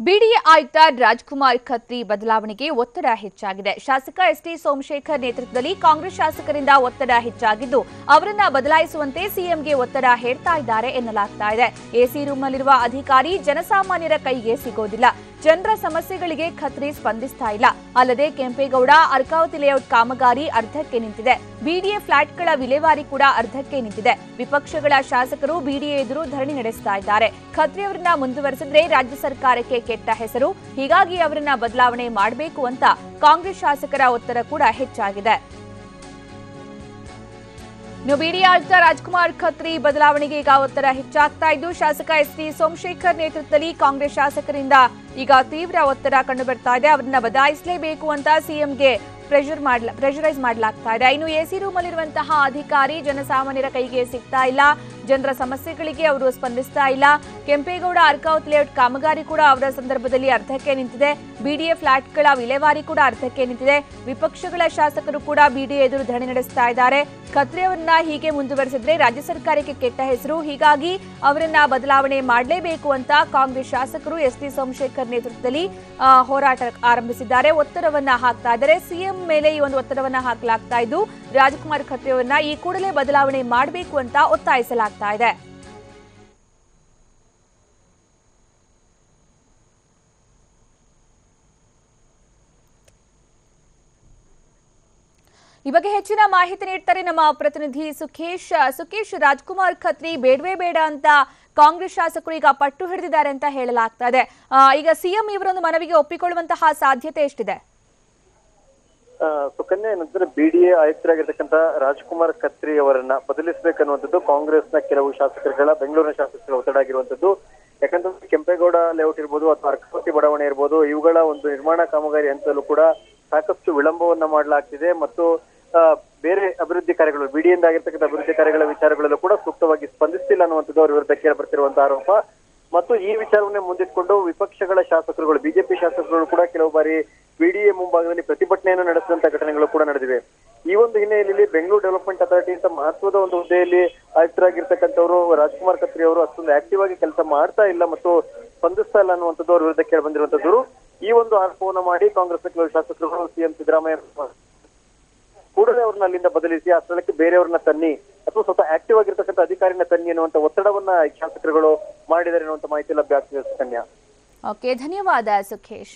BDA ಆಯುಕ್ತ ರಾಜ್ಕುಮಾರ್ ಖತ್ರಿ ಬದಲಾವಣೆಗೆ ಒತ್ತಡ ಹೆಚ್ಚಾಗಿದೆ. ಶಾಸಕ ಎಸ್ಟಿ ಸೋಮಶೇಖರ್ ನೇತೃತ್ವದಲ್ಲಿ ಕಾಂಗ್ರೆಸ್ ಶಾಸಕರಿಂದ ಒತ್ತಡ ಹೆಚ್ಚಾಗಿದ್ದು ಅವರನ್ನ ಬದಲಾಯಿಸುವಂತೆ ಸಿಎಂಗೆ ಒತ್ತಡ ಹೇರ್ತಾ ಇದ್ದಾರೆ ಎನ್ನಲಾಗ್ತಾ ಇದೆ. ಎಸಿ ರೂಮ್ನಲ್ಲಿರುವ ಅಧಿಕಾರಿ ಜನಸಾಮಾನ್ಯರ ಕೈಗೆ ಸಿಗೋದಿಲ್ಲ. ಜನರ ಸಮಸ್ಯೆಗಳಿಗೆ ಖತ್ರಿ ಸ್ಪಂದಿಸ್ತಾ ಇಲ್ಲ. ಅಲ್ಲದೆ ಕೆಂಪೇಗೌಡ ಅರ್ಕಾವತಿ ಲೇಔಟ್ ಕಾಮಗಾರಿ ಅರ್ಧಕ್ಕೆ ನಿಂತಿದೆ. ಬಿಡಿಎ ಫ್ಲಾಟ್ಗಳ ವಿಲೇವಾರಿ ಕೂಡ ಅರ್ಧಕ್ಕೆ ನಿಂತಿದೆ. ವಿಪಕ್ಷಗಳ ಶಾಸಕರು ಬಿಡಿಎ ಎದುರು ಧರಣಿ ನಡೆಸ್ತಾ ಇದ್ದಾರೆ. ಖತ್ರಿ ಅವರನ್ನ ಮುಂದುವರೆಸಿದ್ರೆ ರಾಜ್ಯ ಸರ್ಕಾರಕ್ಕೆ ಕೆಟ್ಟ ಹೆಸರು, ಹೀಗಾಗಿ ಅವರನ್ನ ಬದಲಾವಣೆ ಮಾಡಬೇಕು ಅಂತ ಕಾಂಗ್ರೆಸ್ ಶಾಸಕರ ಒತ್ತಡ ಕೂಡ ಹೆಚ್ಚಾಗಿದೆ. ಬಿಡಿಎ ಆಯುಕ್ತ ರಾಜ್ಕುಮಾರ್ ಖತ್ರಿ ಬದಲಾವಣೆಗೆ ಈಗ ಒತ್ತಡ ಹೆಚ್ಚಾಗ್ತಾ ಇದ್ದು ಶಾಸಕ ಎಸ್ಟಿ ಸೋಮಶೇಖರ್ ನೇತೃತ್ವದಲ್ಲಿ ಕಾಂಗ್ರೆಸ್ ಶಾಸಕರಿಂದ ಈಗ ತೀವ್ರ ಒತ್ತಡ ಕಂಡು ಬರ್ತಾ ಇದೆ. ಅವರನ್ನ ಬದಲಾಯಿಸಲೇಬೇಕು ಅಂತ ಸಿಎಂಗೆ ಪ್ರೆಷರೈಸ್ ಮಾಡಲಾಗ್ತಾ ಇದೆ. ಇನ್ನು ಎಸಿ ರೂಮ್ ಅಲ್ಲಿರುವಂತಹ ಅಧಿಕಾರಿ ಜನಸಾಮಾನ್ಯರ ಕೈಗೆ ಸಿಗ್ತಾ ಇಲ್ಲ. ಜನರ ಸಮಸ್ಯೆಗಳಿಗೆ ಅವರು ಸ್ಪಂದಿಸ್ತಾ ಇಲ್ಲ. ಕೆಂಪೇಗೌಡ ಅರ್ಕಾವತಿ ಲೇಔಟ್ ಕಾಮಗಾರಿ ಕೂಡ ಅವರ ಸಂದರ್ಭದಲ್ಲಿ ಅರ್ಧಕ್ಕೆ ನಿಂತಿದೆ. ಬಿಡಿಎ ಫ್ಲಾಟ್ಗಳ ವಿಲೇವಾರಿ ಕೂಡ ಅರ್ಧಕ್ಕೆ ನಿಂತಿದೆ. ವಿಪಕ್ಷಗಳ ಶಾಸಕರು ಕೂಡ ಬಿಡಿಎ ಎದುರು ಧರಣಿ ನಡೆಸ್ತಾ ಇದ್ದಾರೆ. ಖತ್ರಿ ಅವರನ್ನ ಹೀಗೆ ಮುಂದುವರೆಸಿದ್ರೆ ರಾಜ್ಯ ಸರ್ಕಾರಕ್ಕೆ ಕೆಟ್ಟ ಹೆಸರು, ಹೀಗಾಗಿ ಅವರನ್ನ ಬದಲಾವಣೆ ಮಾಡಲೇಬೇಕು ಅಂತ ಕಾಂಗ್ರೆಸ್ ಶಾಸಕರು ಎಸ್ಟಿ ಸೋಮಶೇಖರ್ ನೇತೃತ್ವದಲ್ಲಿ ಹೋರಾಟ ಆರಂಭಿಸಿದ್ದಾರೆ. ಒತ್ತಡವನ್ನ ಹಾಕ್ತಾ ಇದ್ದಾರೆ. ಸಿಎಂ ಮೇಲೆ ಈ ಒಂದು ಒತ್ತಡವನ್ನ ಹಾಕಲಾಗ್ತಾ ಇದ್ದು ರಾಜ್ಕುಮಾರ್ ಖತ್ರಿ ಅವರನ್ನ ಈ ಕೂಡಲೇ ಬದಲಾವಣೆ ಮಾಡಬೇಕು ಅಂತ ಒತ್ತಾಯಿಸಲಾಗ್ತಾ ಇದೆ. ಈ ಬಗ್ಗೆ ಹೆಚ್ಚಿನ ಮಾಹಿತಿ ನೀಡ್ತಾರೆ ನಮ್ಮ ಪ್ರತಿನಿಧಿ ಸುಖೇಶ್. ರಾಜ್ಕುಮಾರ್ ಖತ್ರಿ ಬೇಡವೇ ಬೇಡ ಅಂತ ಕಾಂಗ್ರೆಸ್ ಶಾಸಕರು ಈಗ ಪಟ್ಟು ಹಿಡಿದಿದ್ದಾರೆ ಅಂತ ಹೇಳಲಾಗ್ತಾ ಇದೆ. ಈಗ ಸಿಎಂ ಇವರೊಂದು ಮನವಿಗೆ ಒಪ್ಪಿಕೊಳ್ಳುವಂತಹ ಸಾಧ್ಯತೆ ಎಷ್ಟಿದೆ? ಸುಕನ್ಯಾ, ಏನಂದ್ರೆ ಬಿಡಿಎ ಆಯುಕ್ತರಾಗಿರ್ತಕ್ಕಂಥ ರಾಜ್ಕುಮಾರ್ ಖತ್ರಿ ಅವರನ್ನ ಬದಲಿಸಬೇಕನ್ನುವಂಥದ್ದು ಕಾಂಗ್ರೆಸ್ನ ಕೆಲವು ಶಾಸಕರುಗಳ, ಬೆಂಗಳೂರಿನ ಶಾಸಕರ ಒತ್ತಡ ಆಗಿರುವಂತದ್ದು. ಯಾಕಂದ್ರೆ ಕೆಂಪೇಗೌಡ ಲೇಔಟ್ ಇರ್ಬೋದು ಅಥವಾ ಅರ್ಕಾವತಿ ಬಡಾವಣೆ ಇರ್ಬೋದು, ಇವುಗಳ ಒಂದು ನಿರ್ಮಾಣ ಕಾಮಗಾರಿ ಹಂತದಲ್ಲೂ ಕೂಡ ಸಾಕಷ್ಟು ವಿಳಂಬವನ್ನ ಮಾಡಲಾಗ್ತಿದೆ ಮತ್ತು ಬೇರೆ ಅಭಿವೃದ್ಧಿ ಕಾರ್ಯಗಳು, ಬಿಡಿಯಿಂದ ಆಗಿರ್ತಕ್ಕಂಥ ಅಭಿವೃದ್ಧಿ ಕಾರ್ಯಗಳ ವಿಚಾರಗಳಲ್ಲೂ ಕೂಡ ಸೂಕ್ತವಾಗಿ ಸ್ಪಂದಿಸ್ತಿಲ್ಲ ಅನ್ನುವಂಥದ್ದು ಅವರ ವಿರುದ್ಧ ಕೇಳಬರ್ತಿರುವಂತಹ ಆರೋಪ. ಮತ್ತು ಈ ವಿಚಾರವನ್ನೇ ಮುಂದಿಟ್ಕೊಂಡು ವಿಪಕ್ಷಗಳ ಶಾಸಕರುಗಳು, ಬಿಜೆಪಿ ಶಾಸಕರು ಕೂಡ ಕೆಲವು ಬಾರಿ ಬಿಡಿಎ ಮುಂಭಾಗದಲ್ಲಿ ಪ್ರತಿಭಟನೆಯನ್ನು ನಡೆಸಿದಂತ ಘಟನೆಗಳು ಕೂಡ ನಡೆದಿವೆ. ಈ ಒಂದು ಹಿನ್ನೆಲೆಯಲ್ಲಿ ಬೆಂಗಳೂರು ಡೆವಲಪ್ಮೆಂಟ್ ಅಥಾರಿಟಿ ಅಂತ ಮಹತ್ವದ ಒಂದು ಹುದ್ದೆಯಲ್ಲಿ ಆಯುಕ್ತರಾಗಿರ್ತಕ್ಕಂಥವರು ರಾಜ್ಕುಮಾರ್ ಖತ್ರಿ ಅವರು ಅಷ್ಟೊಂದು ಆಕ್ಟಿವ್ ಆಗಿ ಕೆಲಸ ಮಾಡ್ತಾ ಇಲ್ಲ ಮತ್ತು ಸ್ಪಂದಿಸ್ತಾ ಇಲ್ಲ ಅನ್ನುವಂಥದ್ದು ಅವರ ವಿರುದ್ಧ ಕೇಳಿ ಬಂದಿರುವಂತದ್ದು. ಈ ಒಂದು ಆರೋಪವನ್ನು ಮಾಡಿ ಕಾಂಗ್ರೆಸ್ನ ಕೆಲವು ಶಾಸಕರು ಸಿಎಂ ಸಿದ್ದರಾಮಯ್ಯ ಕೂಡಲೇ ಅವ್ರನ್ನ ಅಲ್ಲಿಂದ ಬದಲಿಸಿ ಆ ಸ್ಥಳಕ್ಕೆ ಬೇರೆಯವ್ರನ್ನ ತನ್ನಿ ಅಥವಾ ಸ್ವತಃ ಆಕ್ಟಿವ್ ಆಗಿರ್ತಕ್ಕಂಥ ಅಧಿಕಾರಿನ ತನ್ನಿ ಅನ್ನುವಂಥ ಒತ್ತಡವನ್ನ ಶಾಸಕರುಗಳು ಮಾಡಿದ್ದಾರೆ ಅನ್ನುವಂಥ ಮಾಹಿತಿ ಲಭ್ಯ ಆಗ್ತಿದೆ. ಸುಕನ್ಯಾ, ಓಕೆ, ಧನ್ಯವಾದ ಸುಖೇಶ್.